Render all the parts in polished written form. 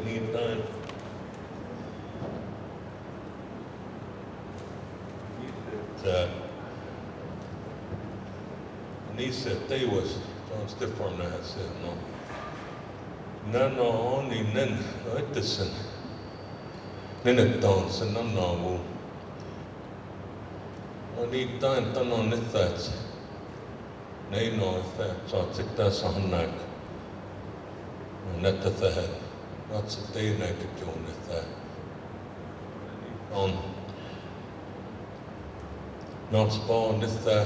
Nitään. Niissä teivas, John Stiffarm nähdä se, no. Nänä on niin nen, no ette sen. Nenettä on sen annaavuun. No niitään tanon että se. Nein on, että saat sit tässä on näkö. Näyttää tähän. Natsit ei näkö tuon, että on. Nats vaan, että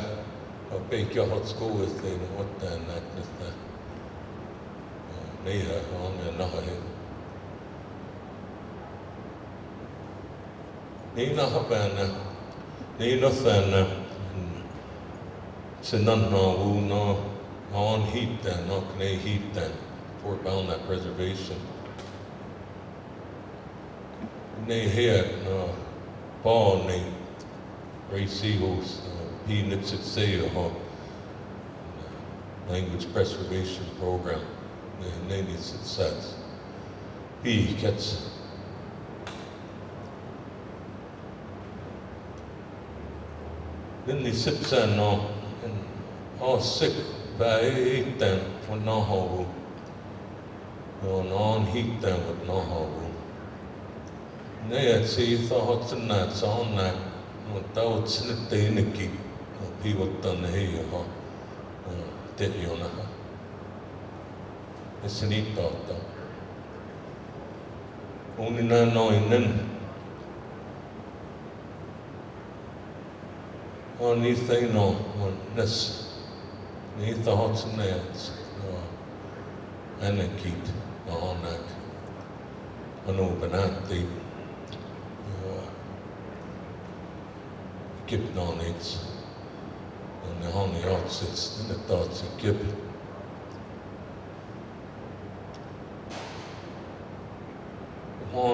peikki ahot skoet, ei ottaen näkö, että niihin on ja nahiin. Niin nahapäänä, niin ottaen sen annaavuun on hiittään, ei hiittään. For Belknap Reservation. Nei head ball nei racehos piinitsit sejo language preservation program nei nitsit sats. Piikets. Then sipsän sick päiittään von nahavu. On hiittään vat nahavu. Ne siitä hotsen näet saan näet, mutta taut sinne teinnekin piivottaa ne heijaha tejonaha. Ja se niitä ottaa. Unina noinen on niitä ei on nes niitä hotsen näet ennenkin. On openähti kipnaanits ne on jatsits ne taatsi kip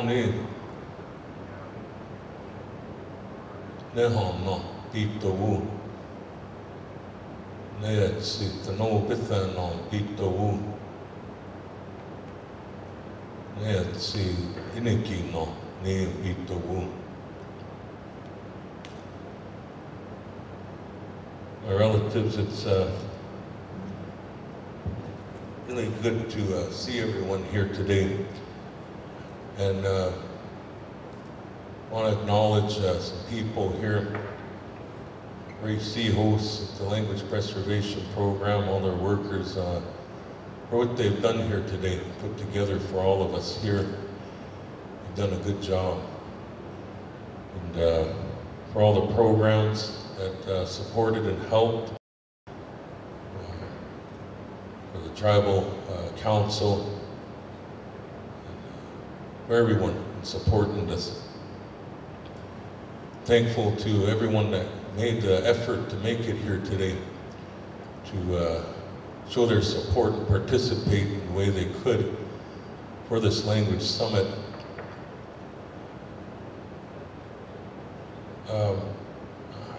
niin ne on piittovu ne etsit pitää piittovu Netsi inekino niin piittovu. My relatives, it's really good to see everyone here today, and want to acknowledge some people here. RAC hosts the Language Preservation Program, all their workers. For what they've done here today, put together for all of us here. You've done a good job. And for all the programs that supported and helped, for the Tribal Council, for everyone supporting this. Thankful to everyone that made the effort to make it here today, to show their support and participate in the way they could for this language summit.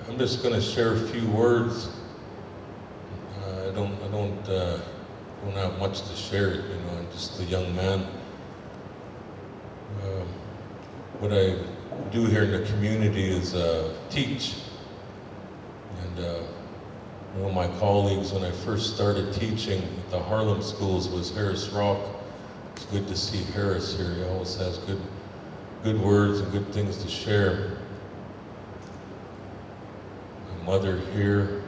I'm just going to share a few words. I don't have much to share. You know, I'm just a young man. What I do here in the community is teach. And one of my colleagues, when I first started teaching at the Harlem schools, was Harris Rock. It's good to see Harris here. He always has good words and good things to share. My mother here,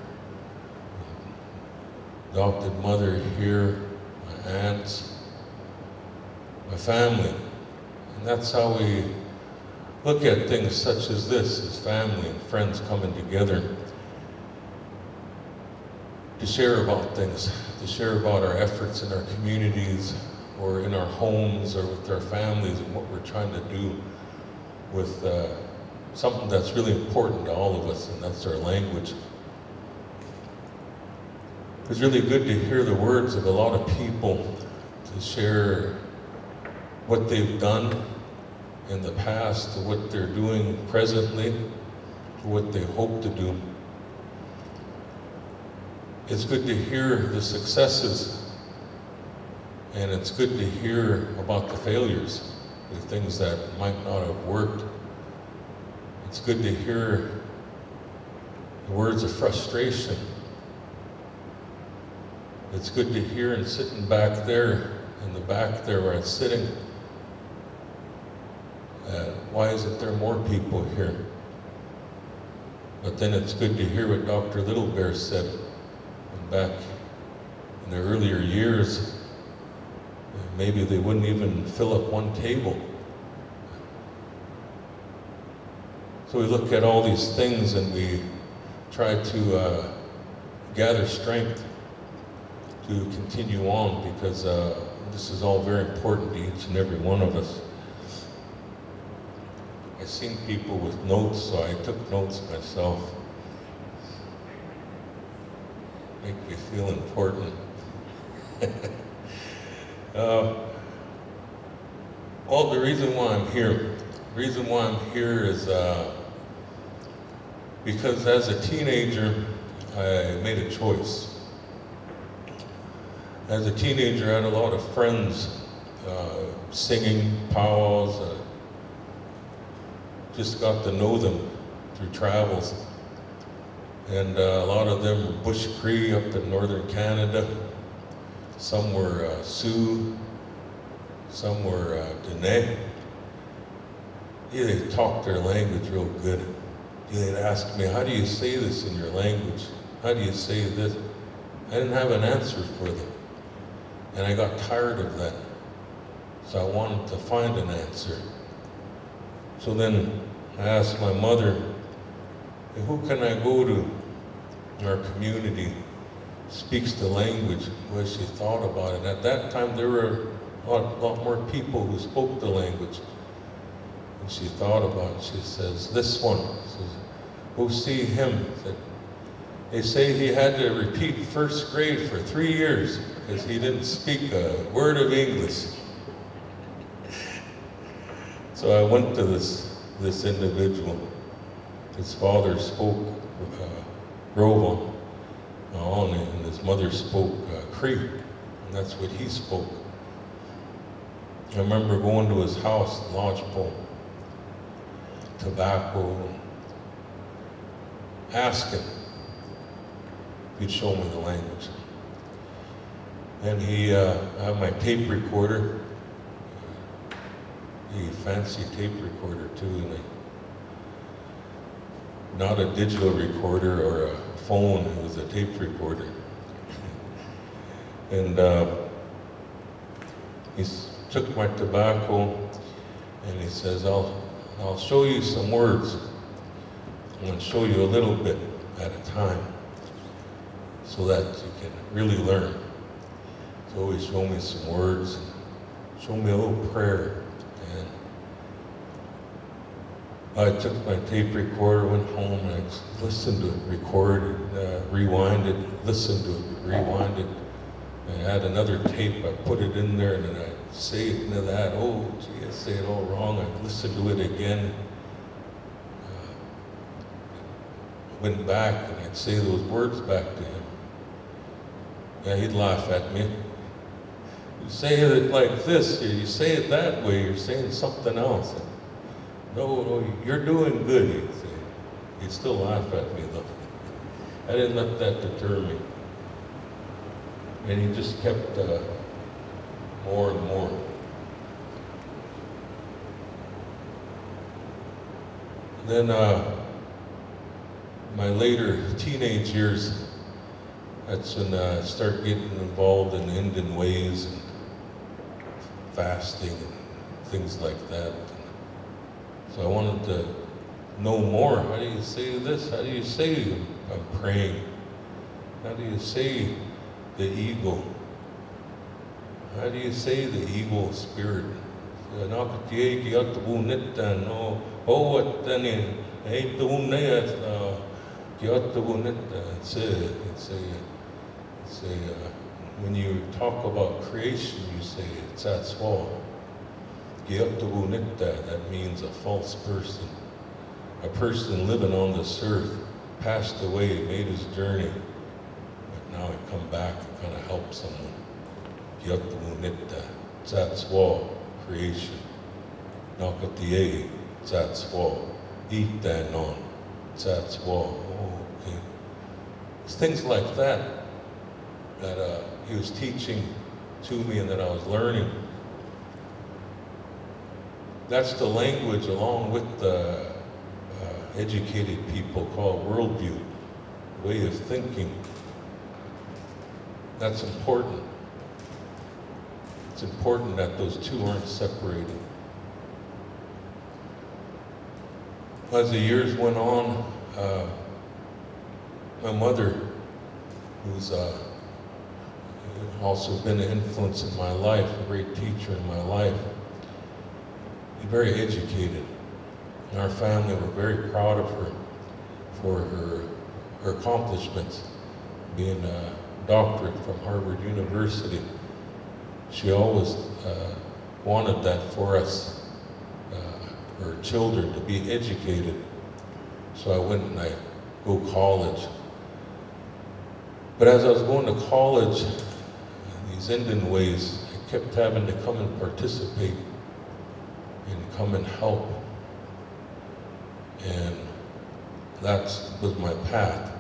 adopted mother here, my aunts, my family. And that's how we look at things such as this, as family and friends coming together to share about things, to share about our efforts in our communities or in our homes or with our families and what we're trying to do with something that's really important to all of us, and that's our language. It's really good to hear the words of a lot of people to share what they've done in the past, to what they're doing presently, to what they hope to do. It's good to hear the successes And it's good to hear about the failures, the things that might not have worked. It's good to hear the words of frustration. It's good to hear, and sitting back there, in the back there where I'm sitting, why isn't there more people here? But then it's good to hear what Dr. Little Bear said. And back in the earlier years, maybe they wouldn't even fill up one table. So we look at all these things and we try to gather strength to continue on, because this is all very important to each and every one of us. I've seen people with notes, so I took notes myself. Make me feel important. Well, the reason why I'm here is because as a teenager, I made a choice. As a teenager, I had a lot of friends singing powwows. Just got to know them through travels. And a lot of them were Bush Cree up in northern Canada. Some were Sioux, some were Dene. Yeah, they talked their language real good. They'd ask me, how do you say this in your language? How do you say this? I didn't have an answer for them. And I got tired of that. So I wanted to find an answer. So then I asked my mother, hey, who can I go to in our community speaks the language? Well, she thought about it. At that time, there were a lot more people who spoke the language. And she thought about it. She says, this one. She says, go see him. Said, they say he had to repeat first grade for 3 years because he didn't speak a word of English. So I went to this individual. His father spoke Rowan, and his mother spoke Cree, and that's what he spoke. I remember going to his house, lodgepole, tobacco, asking if he'd show me the language. And he had my tape recorder, a fancy tape recorder too, and not a digital recorder or a phone, it was a tape recorder. And he took my tobacco and he says, I'll show you some words. I'm going to show you a little bit at a time so that you can really learn. So he showed me some words, showed me a little prayer. I took my tape recorder, went home, and I listened to it, recorded, rewinded, listened to it, rewinded. I had another tape, I put it in there, and then I'd say it into that. Oh, gee, I say it all wrong. I'd listen to it again. Went back, and I'd say those words back to him. Yeah, he'd laugh at me. You say it like this, or you say it that way, you're saying something else. No, you're doing good, he'd say. He'd still laugh at me though. I didn't let that deter me. And he just kept more and more. Then my later teenage years, that's when I started getting involved in Indian ways and fasting and things like that. So I wanted to know more. How do you say this? How do you say I'm praying? How do you say the ego? How do you say the ego spirit? When you talk about creation, you say it's that's all. That means a false person. A person living on this earth, passed away, made his journey, but now he come back and kind of help someone. Yatwunita, Tsatswa, creation. Nakatiye, Tsatswa, Itanon, Tsatswa. Oh, okay. It's things like that that he was teaching to me and that I was learning. That's the language, along with the educated people call worldview, way of thinking. That's important. It's important that those two aren't separated. As the years went on, my mother, who's also been an influence in my life, a great teacher in my life, very educated. In our family, we're very proud of her for her accomplishments, being a doctorate from Harvard University. She always wanted that for us, her children, to be educated. So I went and I go to college. But as I was going to college, in these Indian ways, I kept having to come and participate and come and help. And that was my path.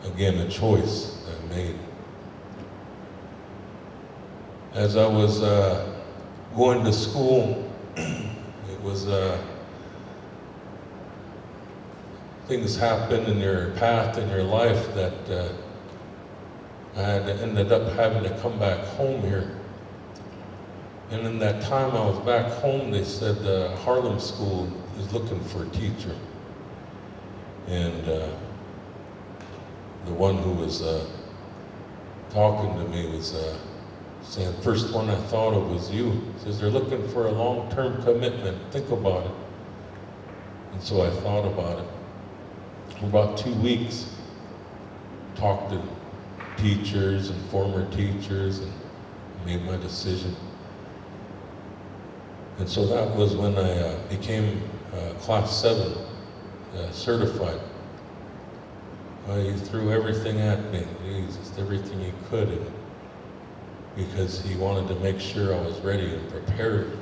Again, a choice I made. As I was going to school, it was things happen in your path, in your life, that I had ended up having to come back home here. And in that time I was back home, they said Harlem School is looking for a teacher. And the one who was talking to me was saying, first one I thought of was you. He says, they're looking for a long-term commitment. Think about it. And so I thought about it. For about 2 weeks, talked to teachers and former teachers and made my decision. And so that was when I became Class 7 certified. He threw everything at me, just everything he could, and because he wanted to make sure I was ready and prepared.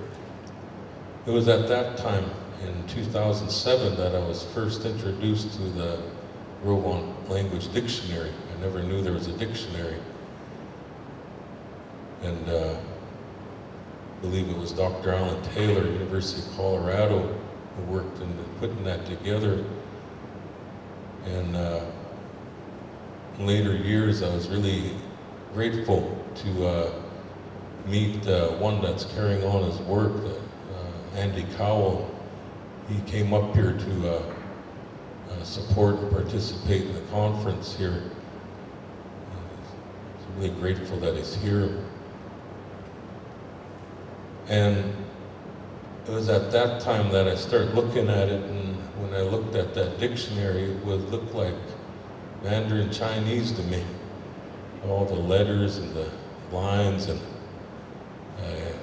It was at that time, in 2007, that I was first introduced to the Rowan Language Dictionary. I never knew there was a dictionary. And I believe it was Dr. Alan Taylor, University of Colorado, who worked in putting that together. And in later years, I was really grateful to meet one that's carrying on his work, Andy Cowell. He came up here to support and participate in the conference here. I'm really grateful that he's here. And it was at that time that I started looking at it, and when I looked at that dictionary, it would look like Mandarin Chinese to me. All the letters and the lines, and I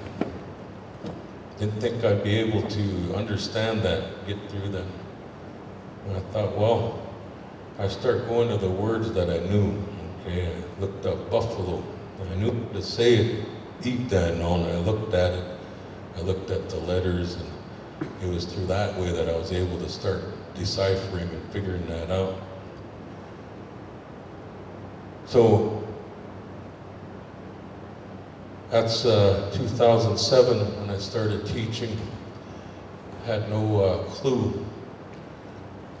didn't think I'd be able to understand that, get through that. And I thought, well, I start going to the words that I knew. Okay, I looked up buffalo, and I knew to say it, eat that, and I looked at it. I looked at the letters, and it was through that way that I was able to start deciphering and figuring that out. So that's 2007 when I started teaching. Had no clue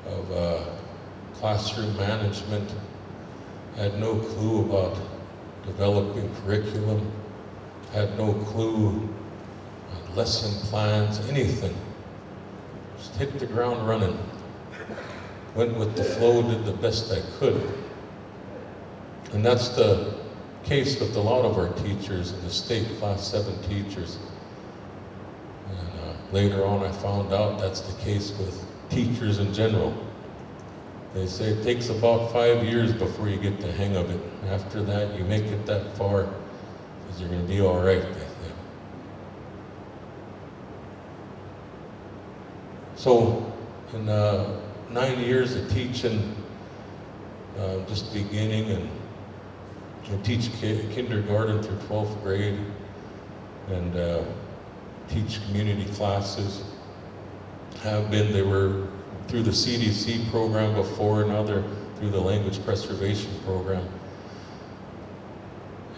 of classroom management. Had no clue about developing curriculum. Had no clue on lesson plans, anything. Just hit the ground running. Went with the flow, did the best I could. And that's the case with a lot of our teachers in the state, Class 7 teachers. And later on I found out that's the case with teachers in general. They say it takes about 5 years before you get the hang of it. After that, you make it that far, because you're going to be all right, they think. So, in 9 years of teaching, just beginning, and I teach kindergarten through 12th grade and teach community classes. They were through the CDC program before, now they're through the language preservation program.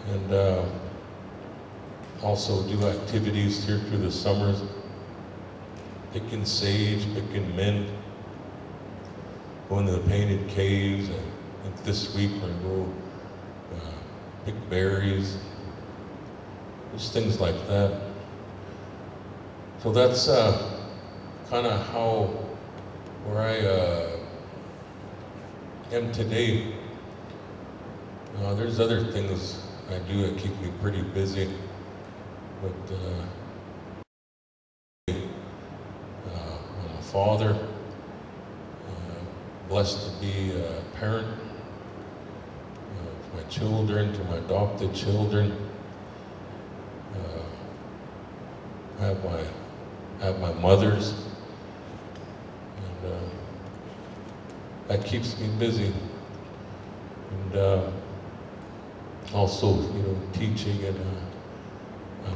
And also do activities here through the summers, picking sage, picking mint, going to the painted caves. I think this week we're going to go pick berries, just things like that. So that's kind of where I am today. There's other things I do that keep me pretty busy, but I'm a father, blessed to be a parent to my children, to my adopted children. Have my mothers, and that keeps me busy. And also, teaching and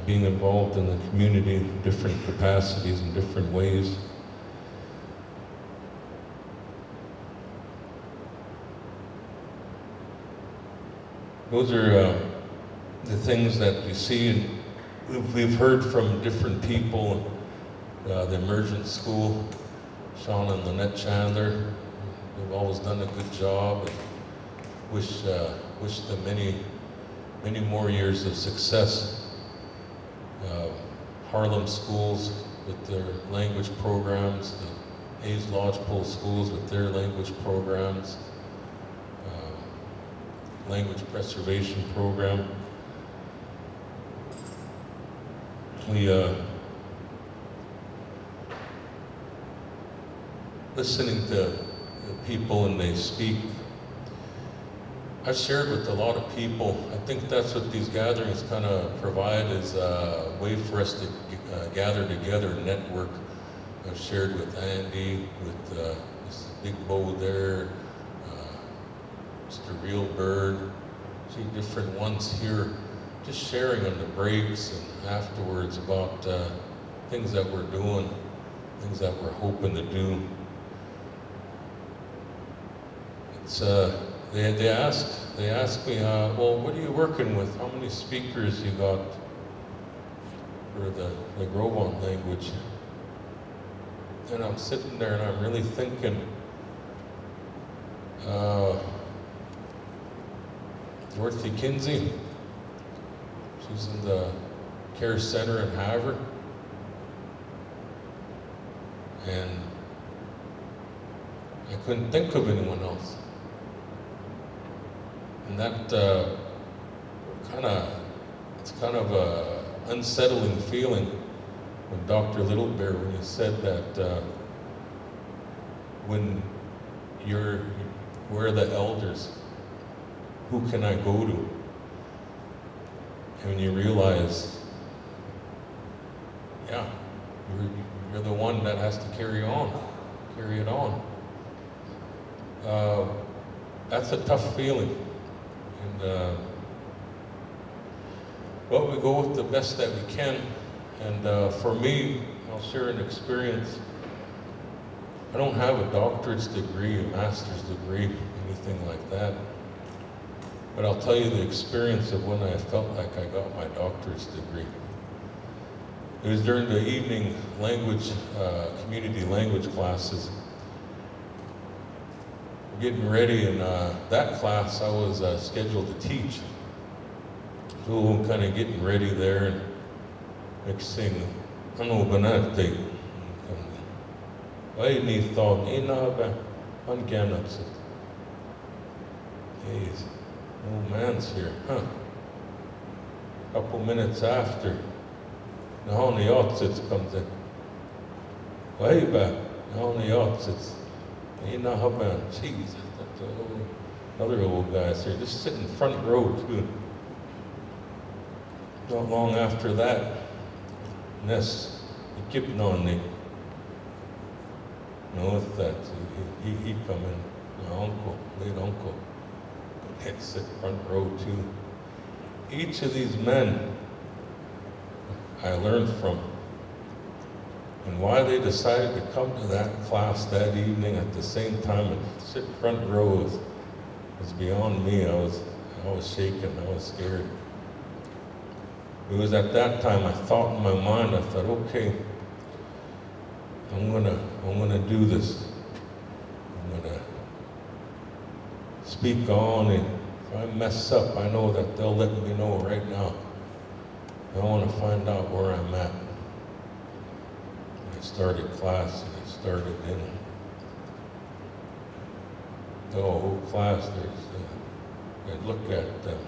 being involved in the community in different capacities in different ways. Those are the things that you see, and we've heard from different people. The Emergent School, Sean and Lynette Chandler, they've always done a good job. And wish them many more years of success. Harlem schools with their language programs, the Hayes Lodgepole schools with their language programs, language preservation program. Listening to people and they speak, I've shared with a lot of people. I think that's what these gatherings kind of provide, is a way for us to gather together, network. I've shared with Andy, with this big Bo there, Mr. Real Bird, see different ones here, just sharing on the breaks and afterwards about things that we're doing, things that we're hoping to do. It's They ask me, well, what are you working with? How many speakers you got for the Grovon language? And I'm sitting there and I'm really thinking, Dorothy Kinsey, she's in the care center in Havre, and I couldn't think of anyone else. And that it's kind of a unsettling feeling when Dr. Littlebear, when he said that when we're the elders, who can I go to? And when you realize, yeah, you're the one that has to carry it on. That's a tough feeling. And well, we go with the best that we can. And for me, I'll share an experience. I don't have a doctorate's degree, a master's degree, anything like that. But I'll tell you the experience of when I felt like I got my doctorate's degree. It was during the evening language, community language classes. Getting ready, and that class I was scheduled to teach. So I'm kind of getting ready there, and next thing, ano ba natin? Aaniiih thought, ba unganapsit. Jeez, no man's here, huh? Couple minutes after, Nahoni Otsits comes in. Way back, Nahoni Otsits. Jeez, other old guys here, just sitting front row too. Not long after that, Ness, he kept on me. No, with that, he come in, my uncle, late uncle. They sit front row too. Each of these men I learned from. And why they decided to come to that class that evening at the same time and sit front row was beyond me. I was shaking, I was scared. It was at that time I thought in my mind, I thought, okay, I'm gonna do this. I'm gonna speak on, and if I mess up, I know that they'll let me know right now. I want to find out where I'm at. I started class, and I started in the whole class. I look at them.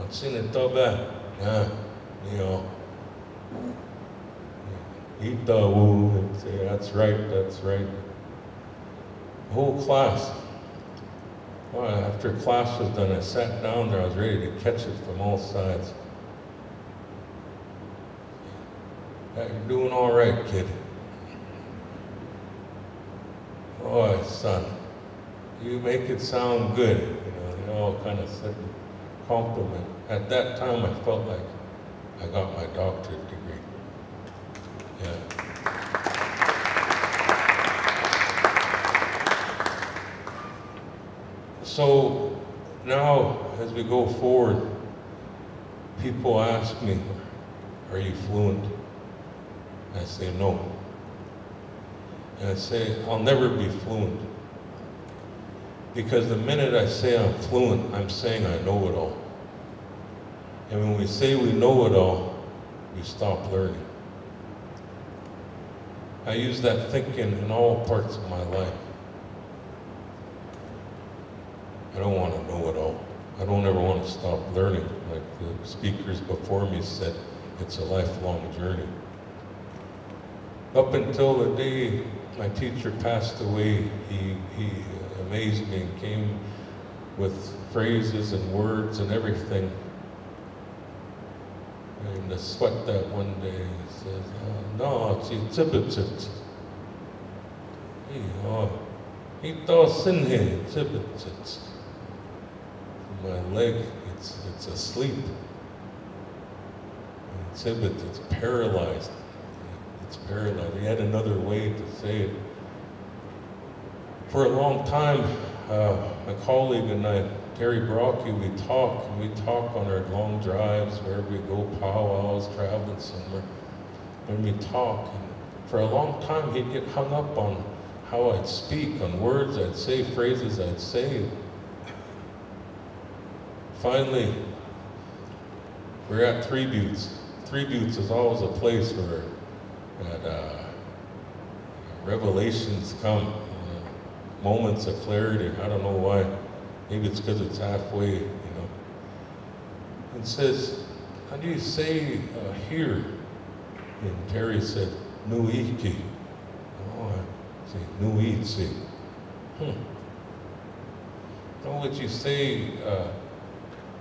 I've seen it so bad. You know. Eat the woo, and say, that's right, that's right. The whole class. Well, after class was done, I sat down there, I was ready to catch it from all sides. You're doing all right, kid. Oh, son, you make it sound good. You know, they all kind of said compliment. At that time, I felt like I got my doctorate degree. Yeah. So now, as we go forward, people ask me, are you fluent? I say no. And I say, I'll never be fluent. Because the minute I say I'm fluent, I'm saying I know it all. And when we say we know it all, we stop learning. I use that thinking in all parts of my life. I don't want to know it all. I don't ever want to stop learning. Like the speakers before me said, it's a lifelong journey. Up until the day my teacher passed away, he amazed me and came with phrases and words and everything. And to sweat that one day, he says, no, it's a he does in here, it's my leg, it's asleep. It's paralyzed. It's paralyzed. He had another way to say it. For a long time, my colleague and I, Terry Brocky, we talk on our long drives, wherever we go, powwows, traveling somewhere. When we talk, and for a long time he'd get hung up on how I'd speak, on words I'd say, phrases I'd say. Finally, we're at Three Buttes. Three Buttes is always a place where revelations come, moments of clarity. I don't know why. Maybe it's because it's halfway, you know. It says, how do you say here? And Terry said, Nuiki. Oh, I say, Nuitsi. How would you say,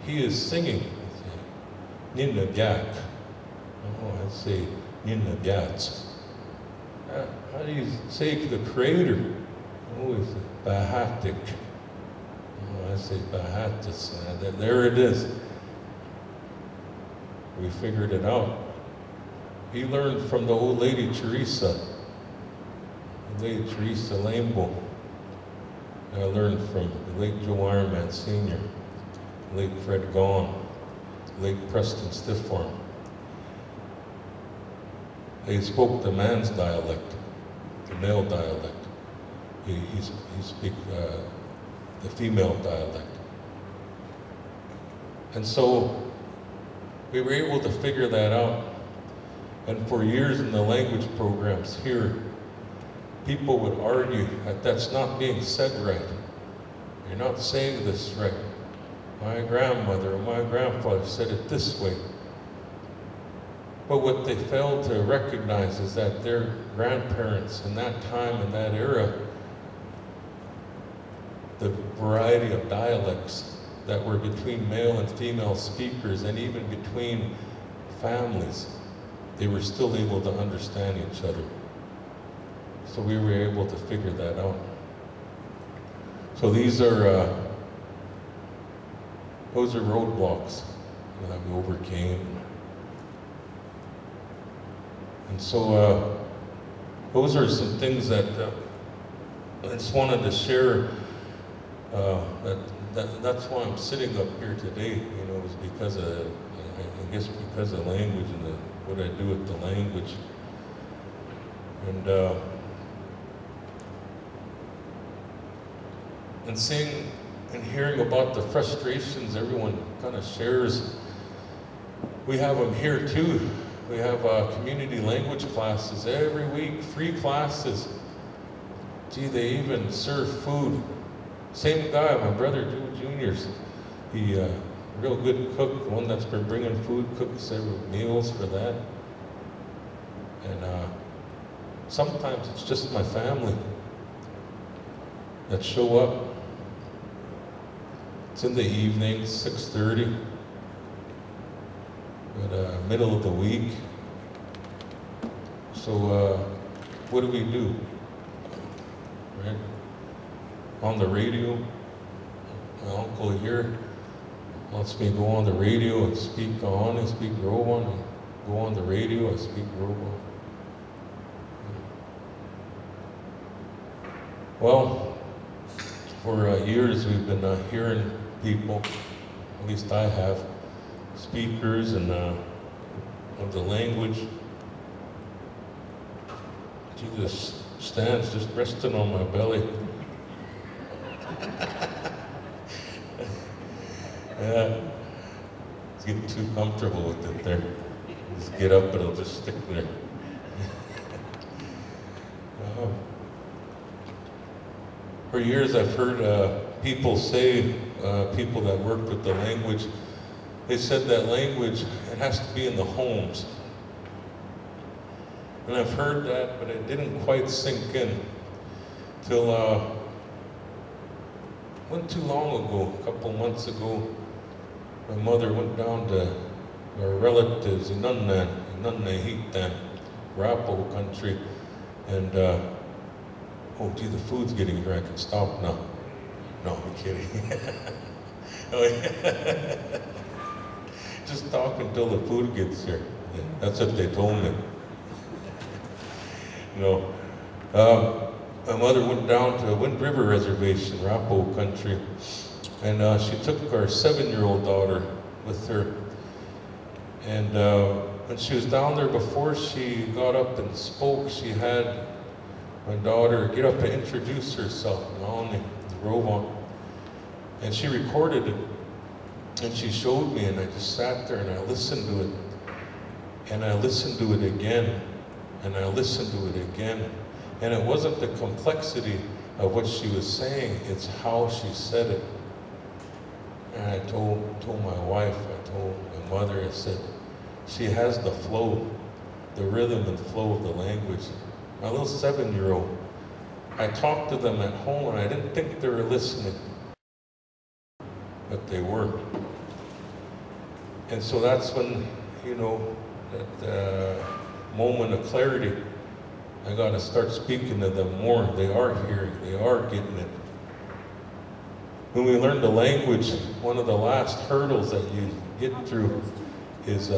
he is singing? I say, Nina Gak. Oh, I say, Nina Gats. How do you say the creator? Oh, it's Bahatik. Oh, I say Bahatis. There it is. We figured it out. He learned from the old lady Teresa, the late Teresa Lambo. I learned from the late Joe Ironman Sr., the late Fred Gaughan, the late Preston Stiffarm. They spoke the man's dialect, the male dialect. He speak the female dialect. And so we were able to figure that out. And for years in the language programs here, people would argue that that's not being said right. You're not saying this right. My grandmother or my grandfather said it this way. But what they failed to recognize is that their grandparents in that time, in that era, the variety of dialects that were between male and female speakers and even between families, they were still able to understand each other. So we were able to figure that out. So these are those are roadblocks that we overcame. And so those are some things that I just wanted to share. That's why I'm sitting up here today, you know, is because of, I guess because of language and what I do with the language. And seeing and hearing about the frustrations everyone kind of shares, we have them here too. We have community language classes every week, free classes. Gee, they even serve food. Same guy, my brother Junior's. He real good cook, one that's been bringing food, cooks several meals for that. And sometimes it's just my family that show up. It's in the evening, 6:30, but middle of the week. So what do we do? Right? On the radio, my uncle here wants me to go on the radio and speak Aaniiih, speak Rowan, and go on the radio and speak Rowan. Well, for years we've been hearing people, at least I have, speakers and of the language. Jesus stands just resting on my belly. Yeah, it's getting too comfortable with it there. Just get up and it'll just stick there. For years I've heard people say, people that work with the language, they said that language, it has to be in the homes. And I've heard that, but it didn't quite sink in till not too long ago, a couple months ago, my mother went down to our relatives in Aaniiih, Rapo country, and oh gee, the food's getting here, I can stop now. No, I'm kidding. Oh, yeah. Just talk until the food gets here. That's what they told me. You know, my mother went down to Wind River Reservation, Rapo country, and she took our 7-year-old daughter with her. And when she was down there, before she got up and spoke, she had my daughter get up and introduce herself, Aaniiih, Rowan. And she recorded it, and she showed me, and I just sat there and I listened to it, and I listened to it again, and I listened to it again. And it wasn't the complexity of what she was saying, it's how she said it. And I told my wife, I told my mother, I said, she has the flow, the rhythm and flow of the language. My little 7-year-old, I talked to them at home and I didn't think they were listening, but they were. And so that's when, you know, that moment of clarity, I got to start speaking to them more. They are hearing, they are getting it. When we learn the language, one of the last hurdles that you get through is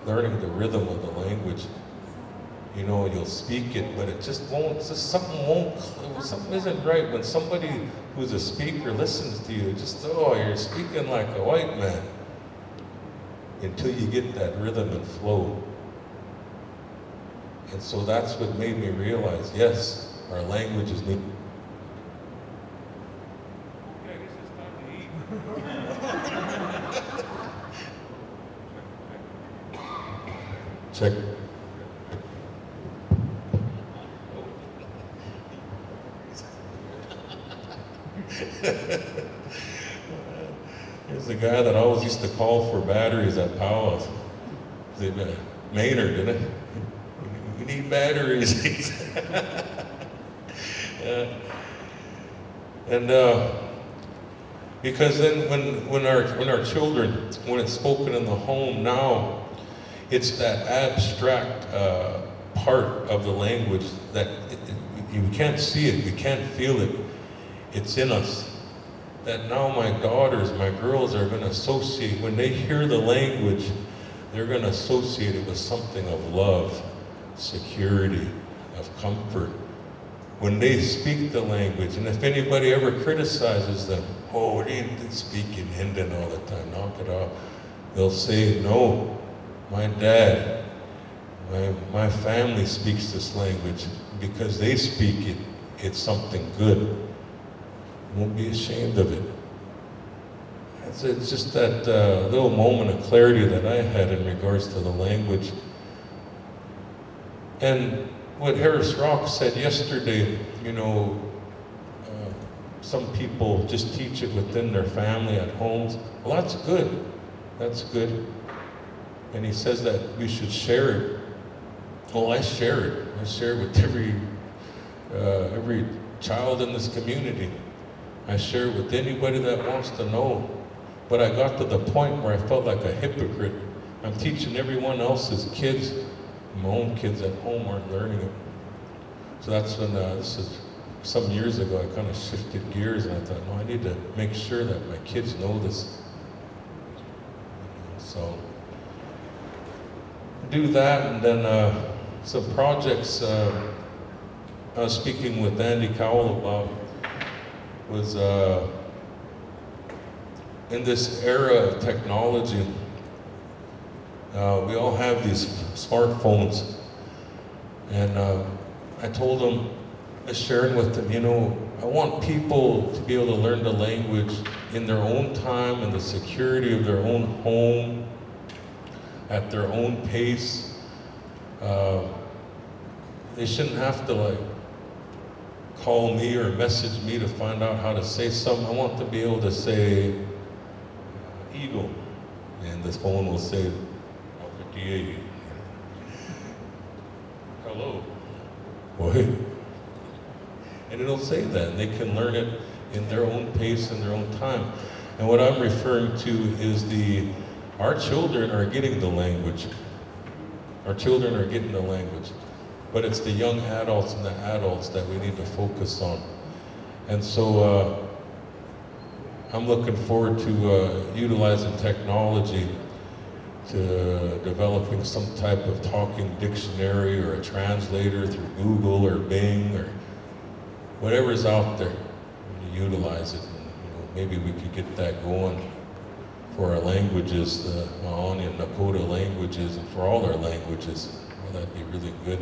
learning the rhythm of the language. You know, you'll speak it, but it just won't, something isn't right. When somebody who's a speaker listens to you, just, oh, you're speaking like a white man. Until you get that rhythm and flow. And so that's what made me realize, yes, our language is needed. Okay, I guess it's time to eat. Check. Here's the guy that always used to call for batteries at Powell's. Maynard, didn't it? We need batteries. And because then when our children, when it's spoken in the home now, it's that abstract part of the language that you can't see it, you can't feel it. It's in us. that now my daughters, my girls are going to associate, when they hear the language, they're going to associate it with something of love, security, of comfort. When they speak the language, and if anybody ever criticizes them, oh, they speak in Hindi all the time, knock it off. They'll say, no, my dad, my family speaks this language. Because they speak it, it's something good. Won't be ashamed of it. It's just that little moment of clarity that I had in regards to the language. And what Harris Rock said yesterday, you know, some people just teach it within their family at homes. Well, that's good. That's good. And he says that we should share it. Well, I share it. I share it with every child in this community. I share it with anybody that wants to know. But I got to the point where I felt like a hypocrite. I'm teaching everyone else's kids. My own kids at home aren't learning it. So that's when, this is some years ago, I kind of shifted gears and I thought, no, I need to make sure that my kids know this. So, do that, and then some projects I was speaking with Andy Cowell about was in this era of technology, we all have these smartphones, and I told him, I was sharing with him, you know, I want people to be able to learn the language in their own time, in the security of their own home, at their own pace. They shouldn't have to like call me or message me to find out how to say something. I want to be able to say eagle, and this phone will say hello, boy. And it'll say that, and they can learn it in their own pace and their own time. And what I'm referring to is our children are getting the language. Our children are getting the language. But it's the young adults and the adults that we need to focus on. And so I'm looking forward to utilizing technology to developing some type of talking dictionary or a translator through Google or Bing or whatever's out there. To utilize it. And, you know, maybe we could get that going for our languages, the Aaniiih and Nakota languages, and for all our languages. Well, that'd be really good.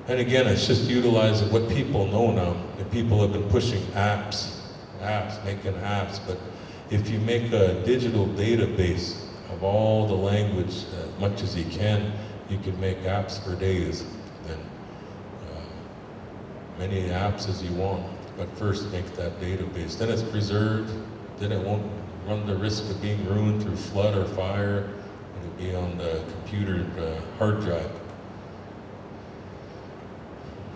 And again, it's just utilizing what people know now. And people have been pushing apps, making apps, but if you make a digital database of all the language, as much as you can make apps for days. And many apps as you want, but first make that database. Then it's preserved, then it won't run the risk of being ruined through flood or fire. It'll be on the computer hard drive.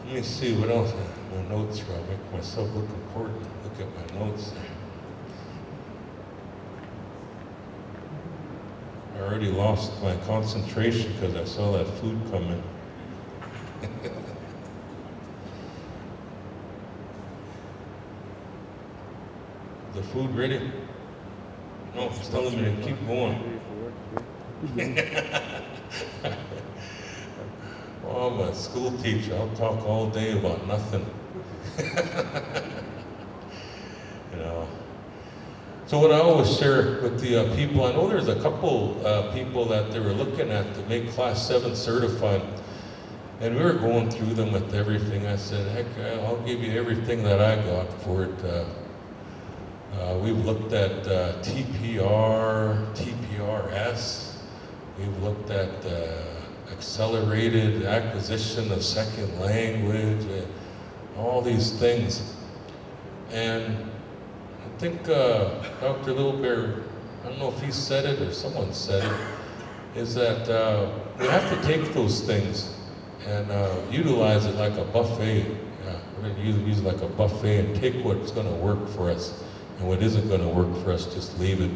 Let me see what else. My notes here. I'll make myself look important. Look at my notes. I already lost my concentration because I saw that food coming. The food ready? No, it's telling me to keep going. Well, I'm a school teacher. I'll talk all day about nothing. You know. So what I always share with the people, I know there's a couple people that they were looking at to make Class 7 certified, and we were going through them with everything. I said, heck, I'll give you everything that I got for it. We've looked at TPR, TPRS. We've looked at accelerated acquisition of second language, all these things. And I think Dr. Littlebear, I don't know if he said it or someone said it, is that we have to take those things and utilize it like a buffet. Yeah, we're going to use it like a buffet and take what's going to work for us, and what isn't going to work for us, just leave it.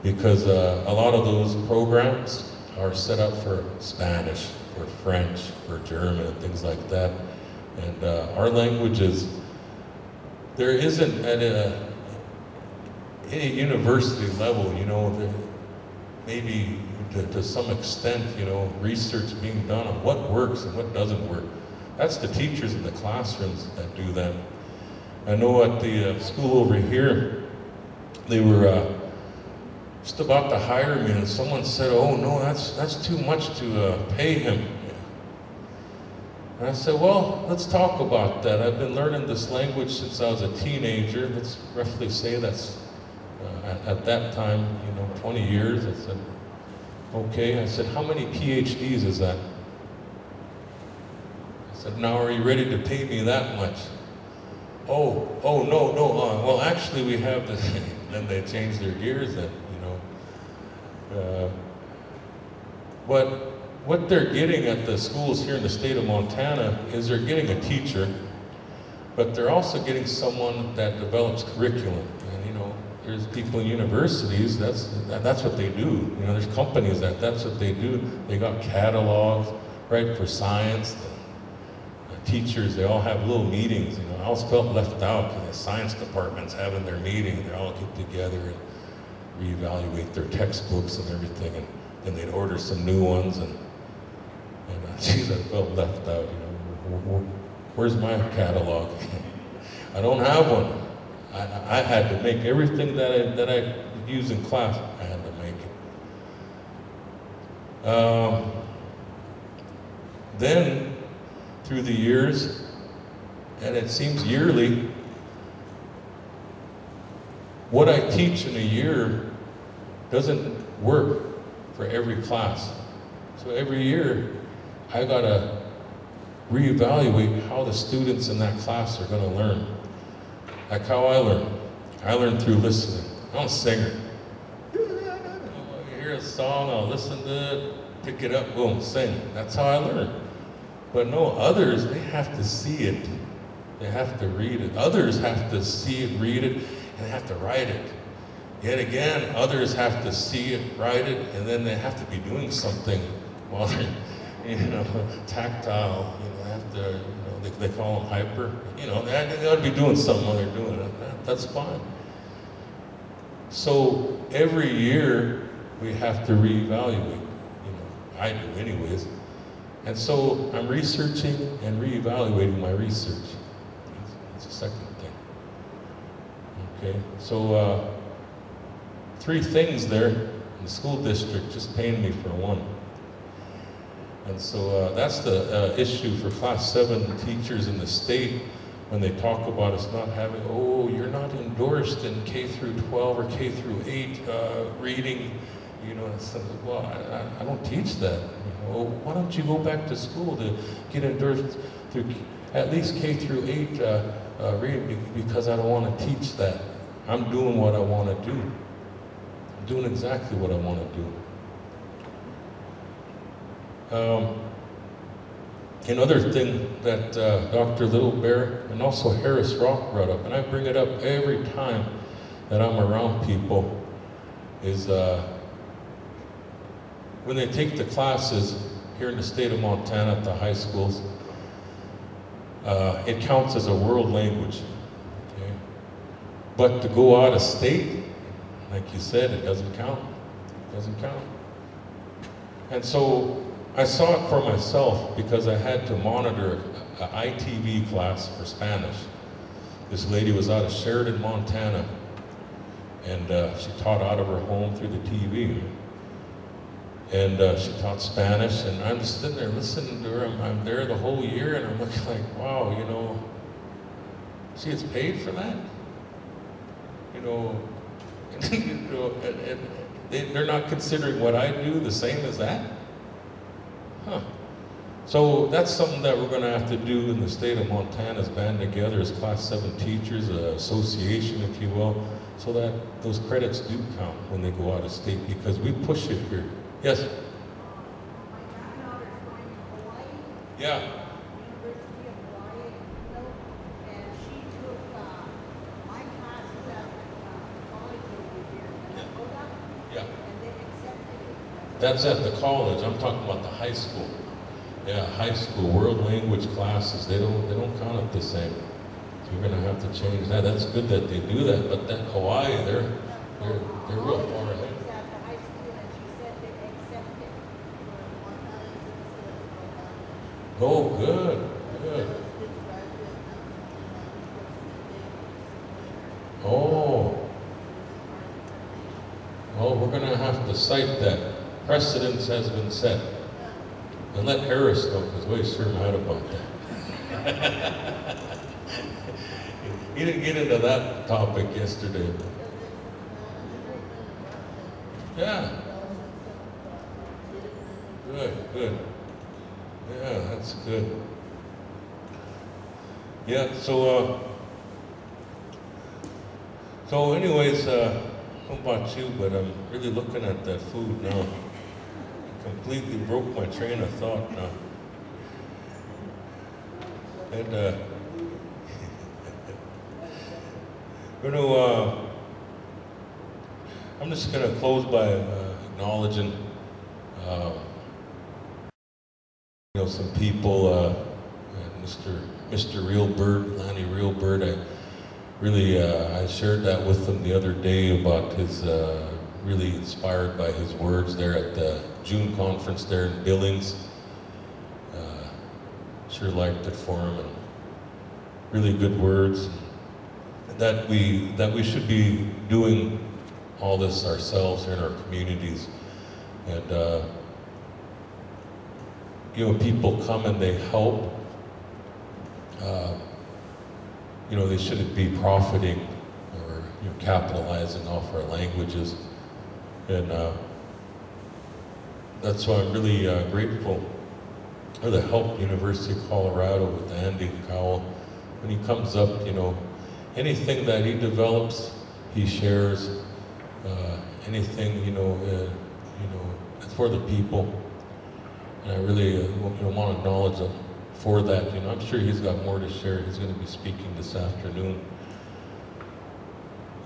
Because a lot of those programs are set up for Spanish, for French, for German, and things like that. And our languages, there isn't at any university level, you know, maybe to some extent, you know, research being done on what works and what doesn't work. That's the teachers in the classrooms that do that. I know at the school over here, they were just about to hire me, and someone said, "Oh no, that's too much to pay him." And I said, "Well, let's talk about that. I've been learning this language since I was a teenager. Let's roughly say that's at that time, you know, 20 years." I said, "Okay." I said, "How many PhDs is that?" I said, "Now are you ready to pay me that much?" Oh, no. Well, actually, we have this." Then they changed their gears. Then, you know, what they're getting at the schools here in the state of Montana is they're getting a teacher, but they're also getting someone that develops curriculum. And you know, there's people in universities, that's what they do. You know, there's companies that's what they do. They got catalogs, right, for science. The teachers, they all have little meetings. You know, I always felt left out because the science department's having their meeting. They all get together and reevaluate their textbooks and everything, and then they'd order some new ones. And geez, I felt left out. You know, where's my catalog? I don't have one. I had to make everything that I use in class. I had to make it. Then, through the years, and it seems yearly, what I teach in a year doesn't work for every class. So every year, I gotta reevaluate how the students in that class are gonna learn. Like how I learn. I learn through listening. I'm a singer. I hear a song, I'll listen to it, pick it up, boom, sing. That's how I learn. But no, others, they have to see it. They have to read it. Others have to see it, read it, and they have to write it. Yet again, others have to see it, write it, and then they have to be doing something while they're, you know, tactile. You know, they have to, you know, they call them hyper. You know, they ought to be doing something while they're doing it. That's fine. So every year we have to reevaluate. You know, I do anyways. And so I'm researching and reevaluating my research. That's the second thing. Okay, so 3 things there in the school district just paying me for one. And so that's the issue for Class 7 teachers in the state when they talk about us not having, oh, you're not endorsed in K through 12 or K through 8 reading. You know, I said, well, I don't teach that. You know, why don't you go back to school to get endorsed through at least K through 8 reading, because I don't want to teach that. I'm doing what I want to do. I'm doing exactly what I want to do. Another thing that Dr. Little Bear and also Harris Rock brought up, and I bring it up every time that I'm around people, is when they take the classes here in the state of Montana at the high schools, it counts as a world language. Okay? But to go out of state, like you said, it doesn't count. It doesn't count. And so I saw it for myself because I had to monitor an ITV class for Spanish. This lady was out of Sheridan, Montana, and she taught out of her home through the TV. And she taught Spanish, and I'm just sitting there listening to her. I'm there the whole year, and I'm looking like, wow, you know, she gets paid for that? You know, and they're not considering what I do the same as that? Huh. So that's something that we're going to have to do in the state of Montana, is band together as Class 7 teachers, an association, if you will, so that those credits do count when they go out of state, because we push it here. Yes? My granddaughter's going to Hawaii. Yeah. University of Hawaii, and she took my classes at college over here in Minnesota, Yeah. and they accepted it. That's at the college. I'm talking about the high school. Yeah, high school world language classes. They don't count it the same. So you're gonna have to change that. That's good that they do that, but that Hawaii, they're real far ahead. She's at the high school and she said they accepted for 1,000 Oh, good, good. Oh, well, we're gonna have to cite that. Precedence has been set. And let Harris know, because we're sure mad about that. He didn't get into that topic yesterday. Yeah. Good, good. Yeah, that's good. Yeah, so anyways, I don't know about you, but I'm really looking at that food now. It completely broke my train of thought now. And I'm just going to close by acknowledging, some people, Mr. Realbird, Lanny Realbird. I shared that with him the other day about his, really inspired by his words there at the June conference there in Billings. Sure liked it for him, and really good words. That we should be doing all this ourselves here in our communities. And people come and they help. They shouldn't be profiting or capitalizing off our languages. And that's why I'm really grateful for the help University of Colorado with Andy Cowell. When he comes up, anything that he develops, he shares. Anything, it's for the people. And I really want to acknowledge him for that. I'm sure he's got more to share. He's going to be speaking this afternoon.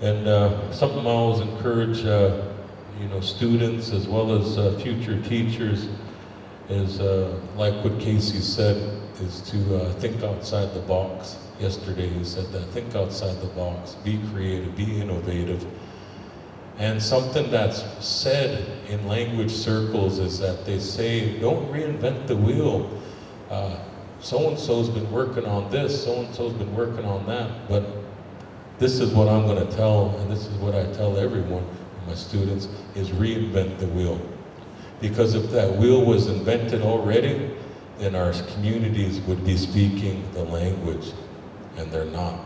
And something I always encourage, students as well as future teachers is, like what Casey said, is to think outside the box. Yesterday he said that, think outside the box, be creative, be innovative. And something that's said in language circles is that they say, don't reinvent the wheel. So-and-so's been working on this, so-and-so's been working on that, but this is what I'm going to tell, and this is what I tell everyone, my students, is reinvent the wheel. Because if that wheel was invented already, then our communities would be speaking the language, and they're not.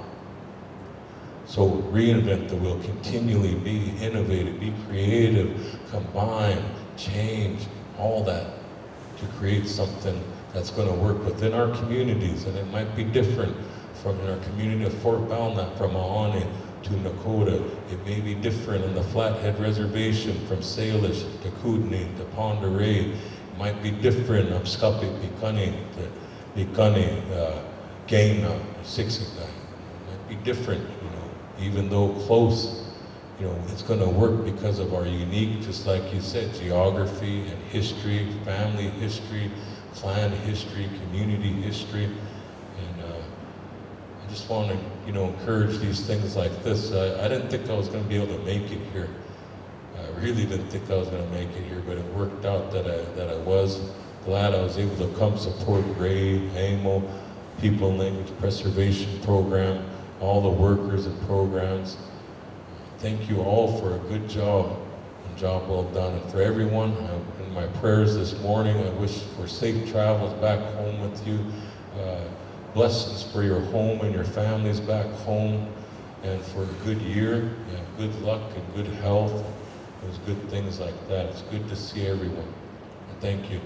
So reinvent the wheel, continually be innovative, be creative, combine, change, all that to create something that's going to work within our communities. And it might be different from in our community of Fort Belknap, from Aaniiih to Nakota. It may be different in the Flathead Reservation from Salish to Kootenai to Pend Oreille. It might be different of Skupi Pikani to Pikani, Gaina, Siksikai. It might be different, even though close, it's going to work because of our unique, just like you said, geography and history, family history, clan history, community history. And I just want to, encourage these things like this. I didn't think I was going to be able to make it here. I really didn't think I was going to make it here, but it worked out that I was. Glad I was able to come support Ray, AMO, People and Language Preservation Program, all the workers and programs. Thank you all for a good job, and job well done. And for everyone, in my prayers this morning, I wish for safe travels back home with you. Blessings for your home and your families back home, and for a good year. Good luck and good health. Those good things like that. It's good to see everyone. And thank you.